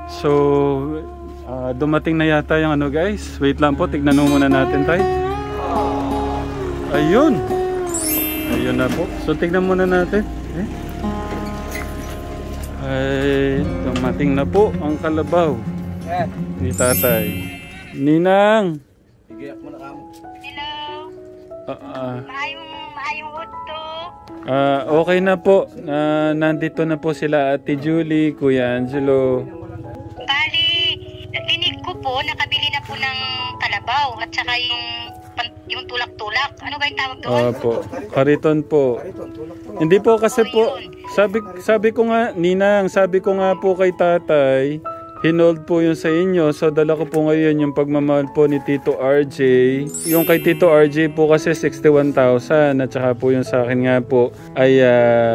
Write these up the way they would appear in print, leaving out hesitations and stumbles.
So, dumating na yata yung ano guys. Wait lang po, tignan muna natin tayo. Ayun. Ayun na po. So, tignan muna natin. Ay, dumating na po ang kalabaw ni tatay. Ninang! Hello. Maayong udto. Okay na po. Nandito na po sila Ate Julie, Kuya Angelo. Bali, dinig ko po, nakabili na po ng kalabaw at saka yung tulak-tulak. Ano ba yung tawag doon? Opo, kariton po. Hindi po kasi po, sabi ko nga, Ninang, sabi ko nga po kay tatay, hinold po yun sa inyo. So dala ko po ngayon yung pagmamahal po ni Tito RJ. Yung kay Tito RJ po kasi 61,000 at saka po yung sa akin nga po ay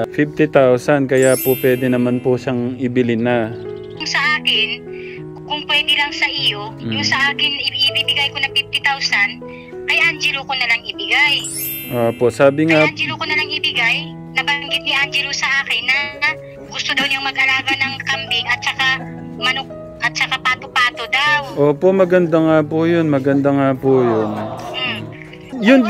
50,000. Kaya po pwede naman po siyang ibili na. Yung sa akin, kung pwede lang sa iyo, yung sa akin ibibigay ko na 50,000, kay Angelo ko na lang ibigay. Po, sabi nga... Kay Angelo ko na lang ibigay. Nabanggit ni Angelo sa akin na gusto daw niyang mag-alaga ng kambing at saka manok at saka pato-pato daw. Opo, maganda nga po yun. Maganda nga po yun. Yun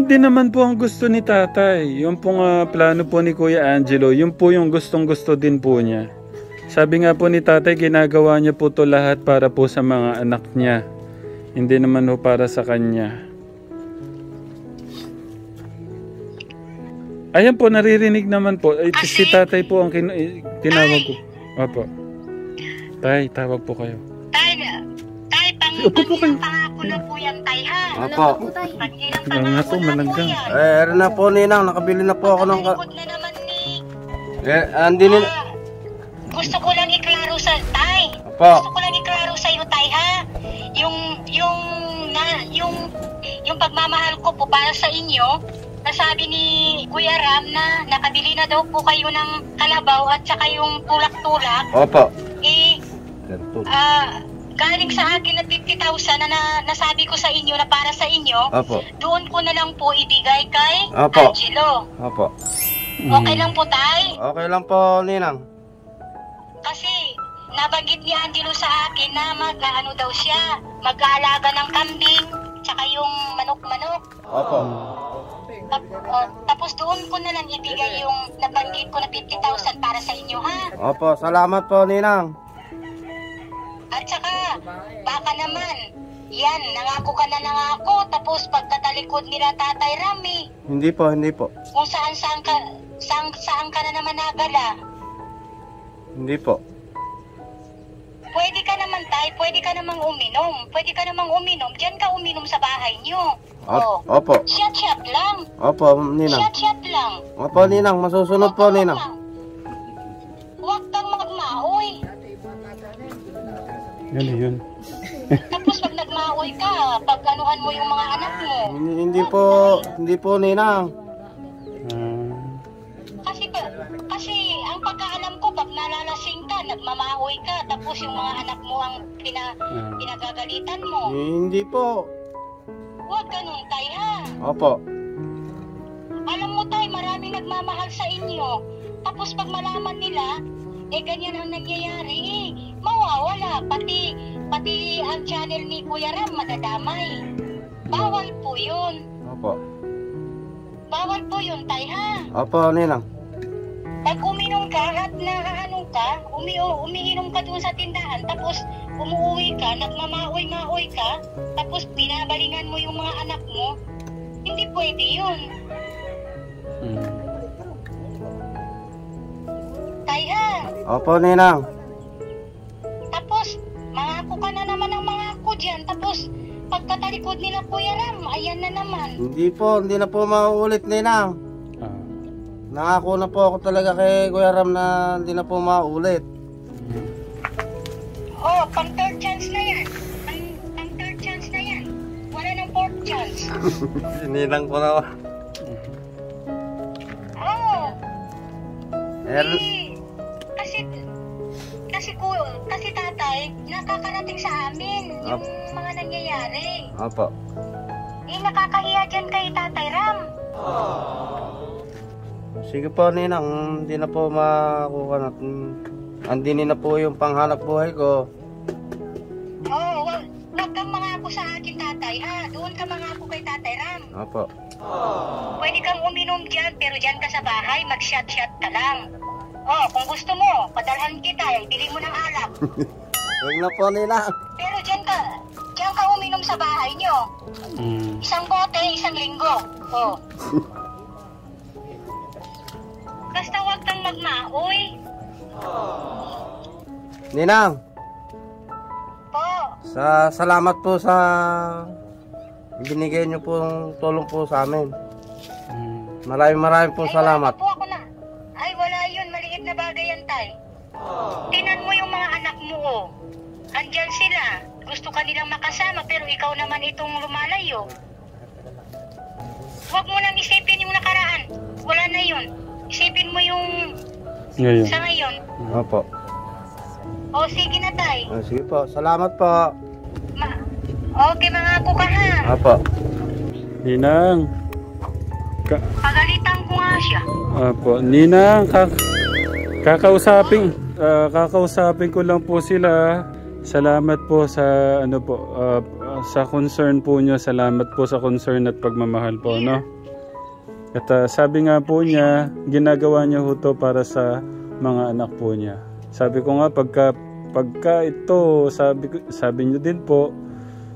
din naman po ang gusto ni tatay. Yung pong plano po ni Kuya Angelo, yun po yung gustong-gusto din po niya. Sabi nga po ni tatay, ginagawa niya po to lahat para po sa mga anak niya. Hindi naman po para sa kanya. Ayan po, naririnig naman po. Si tatay po ang tinawag ko. Opo. Tay, tawag po kayo. Tay, pangako na po yan, tay, ha? Opo. Nga po, malanggang. Na po, Ninang. Nakabili na po ako ng... Likod na naman ni... Andi nila. Gusto ko lang iklaro sa tay. Opo. Gusto ko lang iklaro sa iyo, tay, ha? Yung pagmamahal ko po para sa inyo, nasabi ni Kuya Ram na nakabili na daw po kayo ng kalabaw at saka yung tulak-tulak. Opo. Galing sa akin na 50,000 na nasabi ko sa inyo na para sa inyo. Opo. Doon ko na lang po ibigay kay Opo. Angelo. Opo. Okay lang po, tay? Okay lang po, Ninang. Kasi nabanggit ni Angelo sa akin na mag-ano daw siya, mag-aalaga ng kambing, tsaka yung manok-manok. Opo. Tapos doon ko na lang ibigay yung nabanggit ko na 50,000 para sa inyo, ha? Opo, salamat po, Ninang. At saka, baka naman, yan, nangako ka na nangako, tapos pagkatalikod nila Tatay Rami. Hindi po, hindi po. Kung saan ka na naman nagala. Hindi po. Pwede ka naman, tay, pwede ka namang uminom. Pwede ka namang uminom, diyan ka uminom sa bahay nyo. Opo. Shot lang. Opo, Ninang. Shot lang. Opo, Ninang. Masusunod po, Ninang. Huwag kang magmaoy. Yun. Tapos pag nagmaoy ka, pag anuhan mo yung mga anak mo. Hindi po, Ninang. Kasi ang pagkaalam ko, pag nalalasing ka, nagmamaoy ka, tapos yung mga anak mo ang pinagagalitan mo. Hindi po. Huwag ganun, tay, ha? Opo. Alam mo, tay, maraming nagmamahal sa inyo. Tapos pag malaman nila, ganyan ang nangyayari, mawawala. Pati ang channel ni Kuya Ram madadamay. Bawal po yun. Opo. Bawal po yun, tay, ha? Opo, Ninang. Pag uminom ka at nakaano ka, umiinom ka doon sa tindahan, tapos umuwi ka, nagmamaoy-maoy ka, tapos binabalingan mo yung mga anak mo, hindi pwede yun. Tay, ha? Opo, Ninang. Tapos, mangako ka na naman ang mangako dyan, tapos pagkatalikod nila Kuya Ram, ayan na naman. Hindi na po mauulit, Ninang. Nangako na po ako talaga kay Kuya Ram na hindi na po mauulit. Oh, pang third chance na yan. Pang third chance na yan. Wala nang fourth chance. Ninang ko na. Oh. Kasi tatay, nakakarating sa amin yung mga nangyayari. Opo. Nakakahiya dyan kay Tatay Ram. Sige po, Ninang. Hindi na po makuha natin. andinin na po yung panghanap buhay ko. Oo, wag kang mangako sa akin, tatay, ha? Doon ka mangako kay Tatay Ram. Opo. Pwede kang uminom dyan, pero dyan ka sa bahay, mag-shot-shot ka lang. Oh, kung gusto mo, padalhan kita, bili mo ng alak. Huwag na po, Ninang. Pero dyan ka uminom sa bahay nyo. Isang bote, isang linggo. Oh. Basta huwag kang magmaoy. Ninang, Po. salamat po sa binigay niyo pong tulong po sa amin. Maraming po salamat. Po ako na. Ay, wala yun. Maliit na bagay yan, tay. Tinan mo yung mga anak mo, oh. Andyan sila. Gusto ka nilang makasama, pero ikaw naman itong lumalayo. Huwag mo nang isipin yung nakaraan. Wala na yun. Isipin mo yung Ngayon. sa ngayon. Opo. O, sige na, tay. Sige po, salamat po. Okay, mangako ka, ha? Opo. Ninang. Pagalitan ko nga siya. Apo, Ninang, kakausapin ko lang po sila. Salamat po sa ano po, sa concern po nyo. Salamat po sa concern at pagmamahal po, no? At sabi nga po niya, ginagawa niya ho to para sa mga anak po niya. Sabi ko nga, pagka ito, sabi niyo din po,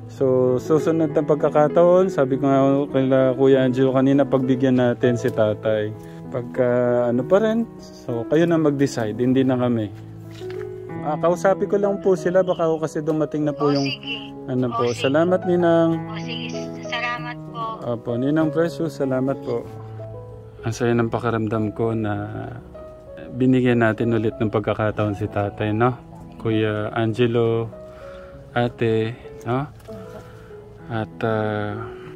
so susunod na pagkakataon, sabi ko nga kay Kuya Angelo kanina, pagbigyan natin si tatay. Pagka ano pa rin, so kayo na mag-decide, hindi na kami. Kausapin ko lang po sila, baka ako kasi dumating na po yung sige. ano po. Salamat, Ninang. O, sige. Salamat po. Opo, Ninang Precious, salamat po. Ang saya ng pakiramdam ko na binigyan natin ulit ng pagkakataon si tatay, no? Kuya Angelo, ate, no? At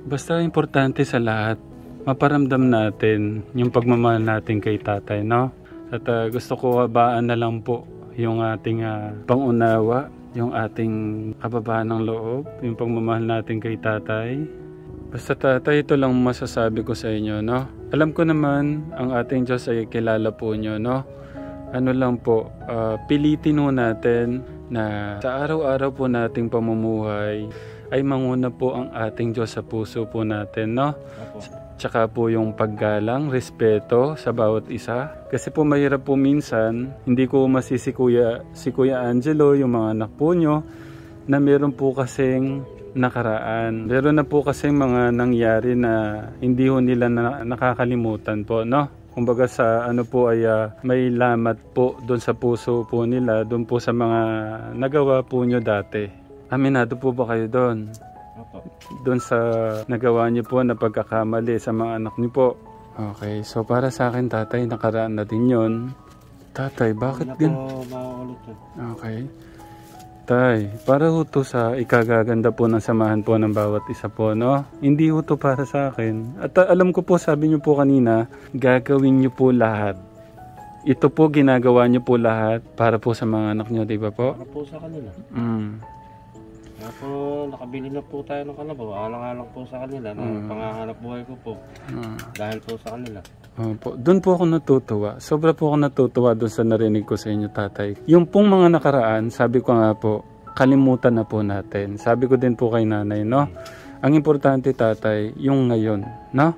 basta importante sa lahat, maparamdam natin yung pagmamahal natin kay tatay, no? At gusto ko habaan na lang po yung ating pangunawa, yung ating kababaan ng loob, yung pagmamahal natin kay tatay. Basta tatay, ito lang masasabi ko sa inyo, no? Alam ko naman, ang ating Diyos ay kilala po nyo, no? Ano lang po, pilitin ho natin na sa araw-araw po nating pamumuhay ay manguna po ang ating Diyos sa puso po natin, no? Tsaka po yung paggalang, respeto sa bawat isa. Kasi po mahirap po minsan, hindi ko masisi si Kuya Angelo, yung mga anak po nyo, na meron po kasing nakaraan. Meron na po kasing mga nangyari na hindi ho nila nakakalimutan po, no? Kumbaga sa ano po ay may lamat po doon sa puso po nila, doon po sa mga nagawa po nyo dati. Aminado po ba kayo doon? Doon sa nagawa niyo po na pagkakamali sa mga anak niyo po. Okay, so para sa akin tatay, nakaraan na din yun. Tatay, bakit Okay. Tay, para ho to sa ikagaganda po ng samahan po ng bawat isa po, no? Hindi ho to para sa akin. At alam ko po, sabi niyo po kanina, gagawin niyo po lahat. Ito po, ginagawa niyo po lahat para po sa mga anak niyo, di ba po? Para po sa kanila. Kaya po, nakabili na po tayo ng kalabaw. Alang-alang po sa kanila. Pangahanap buhay ko po. Dahil po sa kanila. Doon po ako natutuwa. Sobra po ako natutuwa doon sa narinig ko sa inyo, tatay. Yung pong mga nakaraan, sabi ko nga po, kalimutan na po natin. Sabi ko din po kay nanay, no? Ang importante, tatay, yung ngayon, no?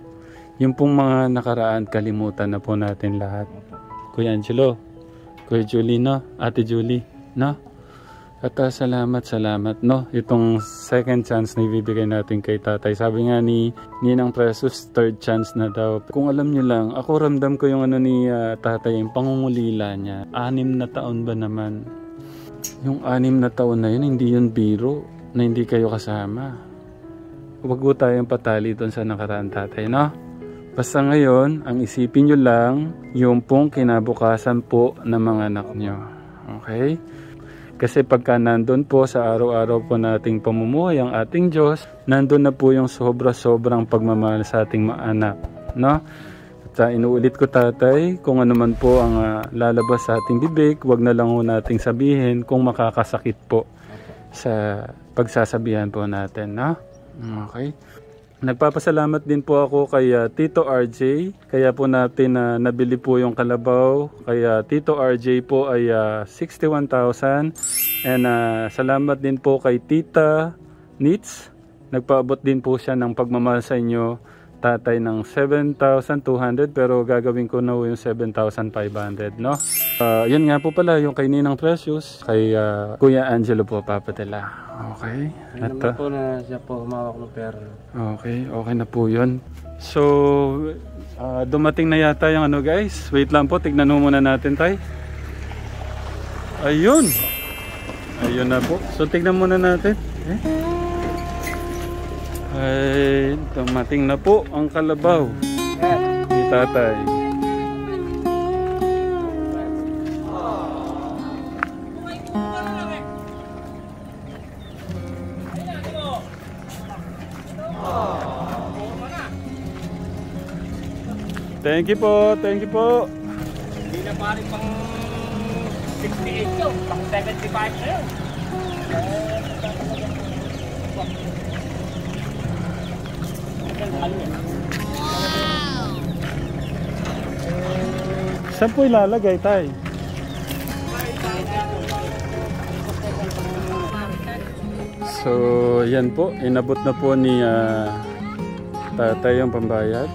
Yung pong mga nakaraan, kalimutan na po natin lahat. Kuya Angelo, Kuya Julie, no? Ate Julie, no? At salamat, no? Itong second chance na ibibigay natin kay tatay. Sabi nga ni Ninang Precious, third chance na daw. Kung alam nyo lang, ako ramdam ko yung ano ni tatay, yung pangungulila niya. 6 na taon ba naman? Yung 6 na taon na yun, hindi yun biro, na hindi kayo kasama. Huwag po tayong patali doon sa nakaraan, tatay, no? Basta ngayon, ang isipin nyo lang, yung pong kinabukasan po ng mga anak nyo. Okay? Kasi pagka nandun po sa araw-araw po nating pamumuhay ang ating Diyos, nandun na po yung sobra-sobrang pagmamahal sa ating mga anak, no? At inuulit ko, tatay, kung ano man po ang lalabas sa ating bibig, wag na lang po nating sabihin kung makakasakit po sa pagsasabihan po natin, no? Okay? Nagpapasalamat din po ako kay Tito RJ. Kaya po natin nabili po yung kalabaw. Kaya Tito RJ po ay 61,000. And salamat din po kay Tita Nits. Nagpaabot din po siya ng pagmamahal sa inyo, tatay, ng 7,200. Pero gagawin ko na yung 7,500, no? Yan nga po pala yung kay Ninang Precious. Kay Kuya Angelo po papadala. Okay. Ayun naman po na siya po humawak ng pera. Okay na po yun. So, dumating na yata yung ano guys. Wait lang po, tignan mo muna natin tay. Ayun na po. So, tignan muna natin. Ay, dumating na po ang kalabaw ni tatay. Thank you po. Hindi na pari pang 68 yun, pang 75 na yun. Saan po ilalagay tay? So, yan po. Inabot na po ni tatay yung pambayad.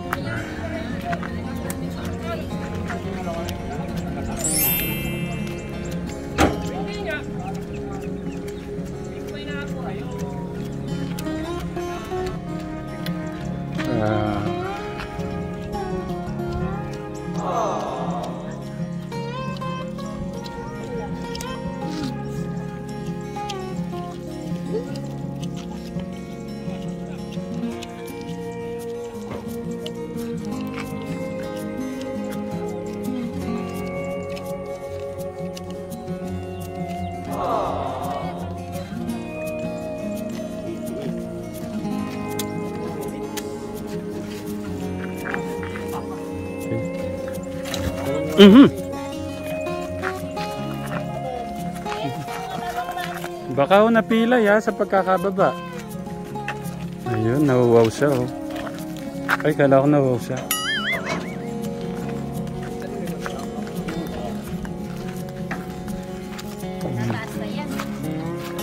Baka ho napila ya sa pagkakababa. Ayun, nawawaw siya oh. Ay, kala ko nawawaw siya.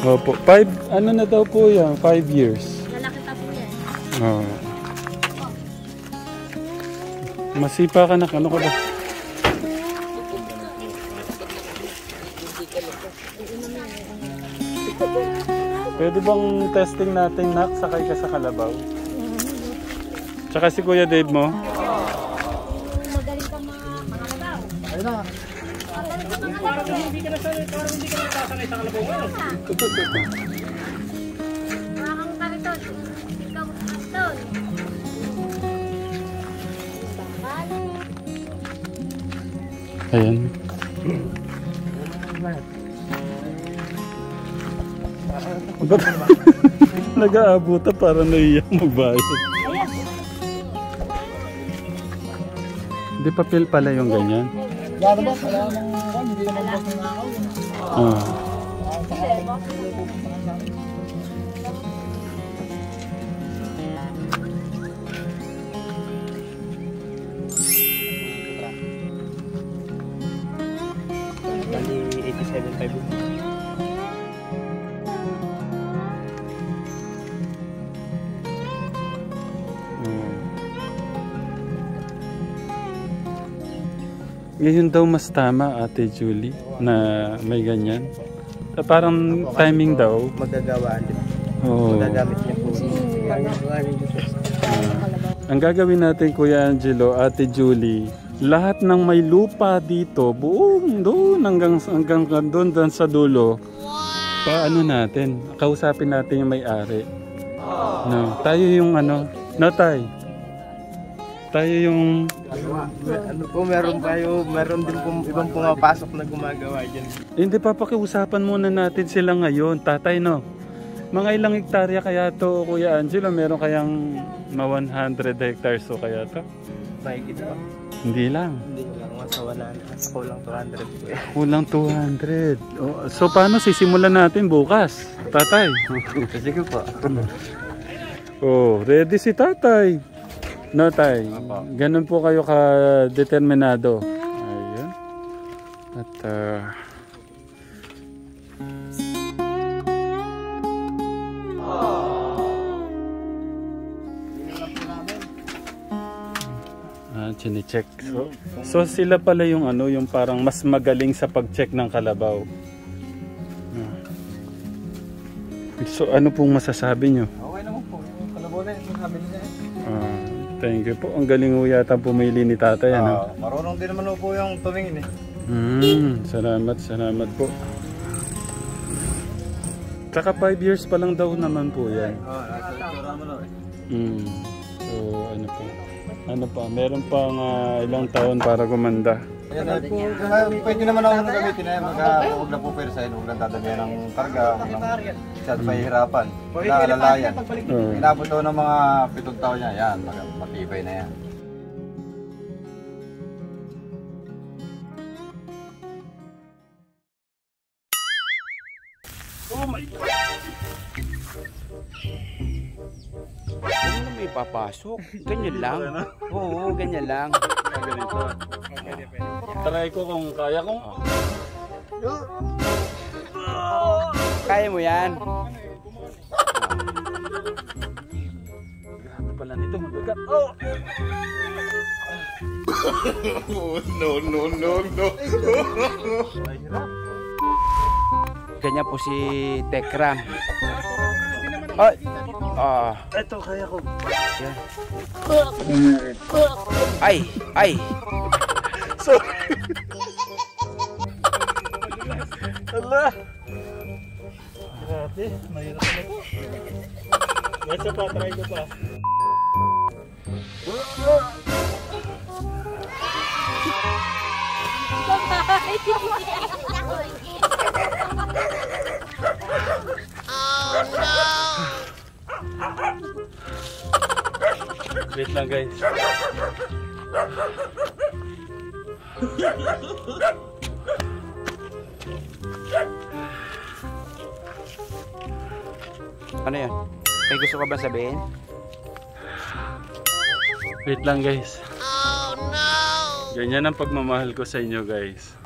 Opo, 5, ano na daw po yan? 5 years. Lalaki pa po yan. Oo. Masipa ka na, ano ka ba? Pwede bang testing natin, Nak? Sakay ka sa kalabaw. Tsaka si Kuya Dave mo. Magaling ka makalabaw. Ayun na. Parang hindi ka nasasakay sa kalabaw mo. Makakang kariton. Ikaw kariton. Ayan. Ba't nag-aabuta para naiyak magbayad? Hindi pa feel pala yung ganyan? Wala naman, hindi naman boss na ako. Bali 87.5. Ngayon daw mas tama, Ate Julie, na may ganyan. Parang timing daw. Magagawaan din. Oo. Magagamit niya po. Ang gagawin natin, Kuya Angelo, Ate Julie, lahat ng may lupa dito, buong doon hanggang doon sa dulo. Paano natin? Kausapin natin yung may-ari. No, tayo yung ano, no tay. Tayo yung ano po, meron din po ibang pumapasok na gumagawa dyan. hindi, papakiusapan muna natin sila ngayon, tatay, no? Mga ilang hektarya kaya to, Kuya Angelo? Meron kayang 100 hectares o kaya to? Mahigit pa. Hindi lang. Hindi lang, sa 100. Kulang 200 po eh. Kulang 200. Oh, so paano sisimulan natin bukas, tatay? Sige po. Oh, ready si tatay. No, tay. Ganun po kayo ka-determinado. Ayun. At chine-check. So sila pala yung ano, yung parang mas magaling sa pag-check ng kalabaw. So ano pong masasabi nyo? Okay naman po. Yung kalabaw na yung sabi niya. Thank you po. Ang galing ho yata pumili ni tatay. Ano? Marunong din naman po yung tumingin eh. Salamat po. Tsaka 5 years pa lang daw naman po yan. So ano pa, meron pang ilang taon para gumanda. Pwede naman ako gamitin na yan. Huwag na po persahin, huwag lang dadamihan ng karga, huwag lang masyadong mahihirapan. Naalalayan. Inabot daw ng mga 7 taon niya, yan, matibay na yan. Oh my God! Ano na may papasok? Ganyan lang. Oo, ganyan lang. Ganito. Try ko kung kaya kong... Kaya mo yan. Grabe pala nito, mabigat. Oh! No. Ganyan po si Tekram. Ito, kaya ko. Yan. Ay. Sorry. Allah. Grabe, mahirap na po. Basta pa, try ko pa. Wait lang guys. Ano yan? May gusto ka ba sabihin? Wait lang guys. Oh no! Ganyan ang pagmamahal ko sa inyo guys.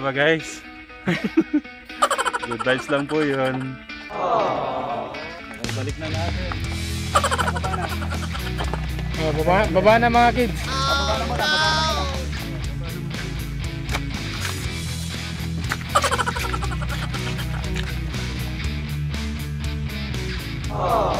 ba guys? Good vibes lang po yun. Balik na natin. Baba na mga kids. Oh.